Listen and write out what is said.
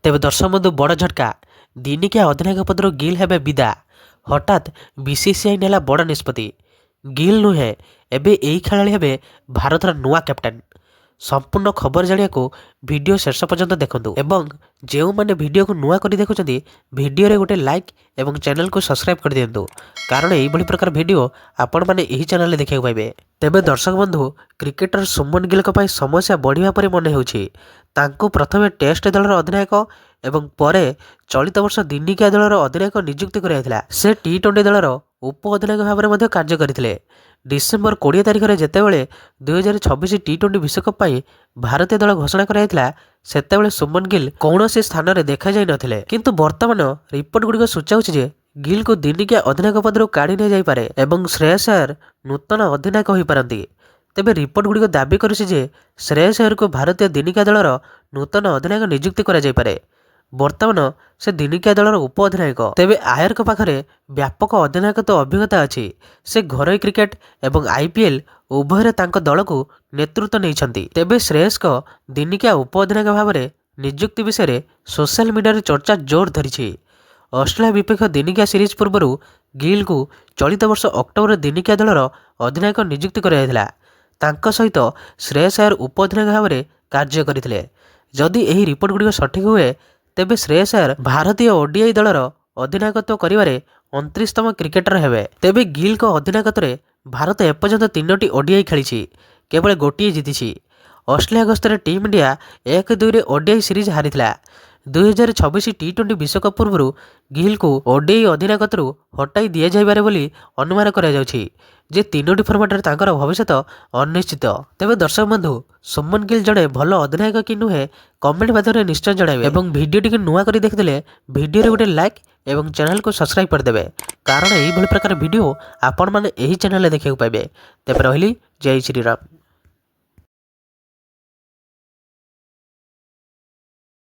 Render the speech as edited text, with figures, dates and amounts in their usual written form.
ତେବେ ଦର୍ଶକ ବନ୍ଧୁ ବଡ଼ ଝଟକା, ଦିନିକିଆ ଅଧିନାୟକ ପଦରୁ ଗିଲ୍ ହେବେ ବିଦା। ହଠାତ୍ ବିସିସିଆଇ ନେଲା ବଡ଼ ନିଷ୍ପତ୍ତି। ଗିଲ୍ ନୁହେଁ, ଏବେ ଏହି ଖେଳାଳି ହେବେ ଭାରତର ନୂଆ କ୍ୟାପ୍ଟେନ୍। ସମ୍ପୂର୍ଣ୍ଣ ଖବର ଜାଣିବାକୁ ଭିଡ଼ିଓ ଶେଷ ପର୍ଯ୍ୟନ୍ତ ଦେଖନ୍ତୁ ଏବଂ ଯେଉଁମାନେ ଭିଡ଼ିଓକୁ ନୂଆ କରି ଦେଖୁଛନ୍ତି ଭିଡ଼ିଓରେ ଗୋଟେ ଲାଇକ୍ ଏବଂ ଚ୍ୟାନେଲକୁ ସବସ୍କ୍ରାଇବ୍ କରିଦିଅନ୍ତୁ, କାରଣ ଏହିଭଳି ପ୍ରକାର ଭିଡ଼ିଓ ଆପଣମାନେ ଏହି ଚ୍ୟାନେଲରେ ଦେଖିବାକୁ ପାଇବେ। ତେବେ ଦର୍ଶକ ବନ୍ଧୁ, କ୍ରିକେଟର ସୁମନ ଗିଲଙ୍କ ପାଇଁ ସମସ୍ୟା ବଢ଼ିବା ପରି ମନେ ହେଉଛି। ତାଙ୍କୁ ପ୍ରଥମେ ଟେଷ୍ଟ ଦଳର ଅଧିନାୟକ ଏବଂ ପରେ ଚଳିତ ବର୍ଷ ଦିନିକିଆ ଦଳର ଅଧିନାୟକ ନିଯୁକ୍ତି କରାଯାଇଥିଲା। ସେ ଟି-20 ଦଳର ଉପ ଅଧିନାୟକ ଭାବରେ ମଧ୍ୟ କାର୍ଯ୍ୟ କରିଥିଲେ। ଡିସେମ୍ବର 20 ତାରିଖରେ ଯେତେବେଳେ 2026 ଟି-20 ବିଶ୍ୱକପ୍ ପାଇଁ ଭାରତୀୟ ଦଳ ଘୋଷଣା କରାଯାଇଥିଲା, ସେତେବେଳେ ସୁମନ ଗିଲ୍ କୌଣସି ସ୍ଥାନରେ ଦେଖାଯାଇ ନଥିଲେ। କିନ୍ତୁ ବର୍ତ୍ତମାନ ରିପୋର୍ଟଗୁଡ଼ିକ ସୂଚାଉଛି ଯେ ଗିଲ୍ଙ୍କୁ ଦିନିକିଆ ଅଧିନାୟକ ପଦରୁ କାଢ଼ି ନିଆଯାଇପାରେ ଏବଂ ଶ୍ରେୟସ ଆୟର ନୂତନ ଅଧିନାୟକ ହୋଇପାରନ୍ତି। ତେବେ ରିପୋର୍ଟଗୁଡ଼ିକ ଦାବି କରୁଛି ଯେ ଶ୍ରେୟସ ଆୟରଙ୍କୁ ଭାରତୀୟ ଦିନିକିଆ ଦଳର ନୂତନ ଅଧିନାୟକ ନିଯୁକ୍ତି କରାଯାଇପାରେ। ବର୍ତ୍ତମାନ ସେ ଦିନିକିଆ ଦଳର ଉପ ଅଧିନାୟକ। ତେବେ ଆୟରଙ୍କ ପାଖରେ ବ୍ୟାପକ ଅଧିନାୟକତ୍ୱ ଅଭିଜ୍ଞତା ଅଛି। ସେ ଘରୋଇ କ୍ରିକେଟ ଏବଂ IPL ଉଭୟରେ ତାଙ୍କ ଦଳକୁ ନେତୃତ୍ୱ ନେଇଛନ୍ତି। ତେବେ ଶ୍ରେୟସଙ୍କ ଦିନିକିଆ ଉପ ଅଧିନାୟକ ଭାବରେ ନିଯୁକ୍ତି ବିଷୟରେ ସୋସିଆଲ ମିଡ଼ିଆରେ ଚର୍ଚ୍ଚା ଜୋର ଧରିଛି। ଅଷ୍ଟ୍ରେଲିଆ ବିପକ୍ଷ ଦିନିକିଆ ସିରିଜ୍ ପୂର୍ବରୁ ଗିଲ୍ଙ୍କୁ ଚଳିତ ବର୍ଷ ଅକ୍ଟୋବରରେ ଦିନିକିଆ ଦଳର ଅଧିନାୟକ ନିଯୁକ୍ତି କରାଯାଇଥିଲା। ତାଙ୍କ ସହିତ ଶ୍ରେୟସ ଆୟର ଉପ ଅଧିନାୟକ ଭାବରେ କାର୍ଯ୍ୟ କରିଥିଲେ। ଯଦି ଏହି ରିପୋର୍ଟଗୁଡ଼ିକ ସଠିକ୍ ହୁଏ, ତେବେ ଶ୍ରେୟସ ଆୟର ଭାରତୀୟ ODI ଦଳର ଅଧିନାୟକତ୍ୱ କରିବାରେ 29ତମ କ୍ରିକେଟର ହେବେ। ତେବେ ଗିଲ୍ଙ୍କ ଅଧିନାୟକତ୍ୱରେ ଭାରତ ଏପର୍ଯ୍ୟନ୍ତ 3ଟି ODI ଖେଳିଛି, କେବଳ ଗୋଟିଏ ଜିତିଛି। ଅଷ୍ଟ୍ରେଲିଆ ଗସ୍ତରେ ଟିମ୍ ଇଣ୍ଡିଆ 1-2ରେ ODI ସିରିଜ୍ ହାରିଥିଲା। 2026 ଟି-20 ବିଶ୍ୱକପ୍ ପୂର୍ବରୁ ଗିଲ୍ଙ୍କୁ ODI ଅଧିନାୟକତ୍ୱରୁ ହଟାଇ ଦିଆଯାଇପାରେ ବୋଲି ଅନୁମାନ କରାଯାଉଛି ଯେ 3ଟି ଫର୍ମାଟରେ ତାଙ୍କର ଭବିଷ୍ୟତ ଅନିଶ୍ଚିତ। ତେବେ ଦର୍ଶକ ବନ୍ଧୁ, ସୁମନ ଗିଲ୍ ଜଣେ ଭଲ ଅଧିନାୟକ କି ନୁହେଁ କମେଣ୍ଟ ମାଧ୍ୟମରେ ନିଶ୍ଚୟ ଜଣାଇବେ ଏବଂ ଭିଡ଼ିଓଟିକୁ ନୂଆ କରି ଦେଖିଥିଲେ ଭିଡ଼ିଓରେ ଗୋଟେ ଲାଇକ୍ ଏବଂ ଚ୍ୟାନେଲକୁ ସବସ୍କ୍ରାଇବ୍ କରିଦେବେ, କାରଣ ଏହିଭଳି ପ୍ରକାର ଭିଡ଼ିଓ ଆପଣମାନେ ଏହି ଚ୍ୟାନେଲରେ ଦେଖିବାକୁ ପାଇବେ। ତେବେ ରହିଲି, ଜୟ ଶ୍ରୀରାମ।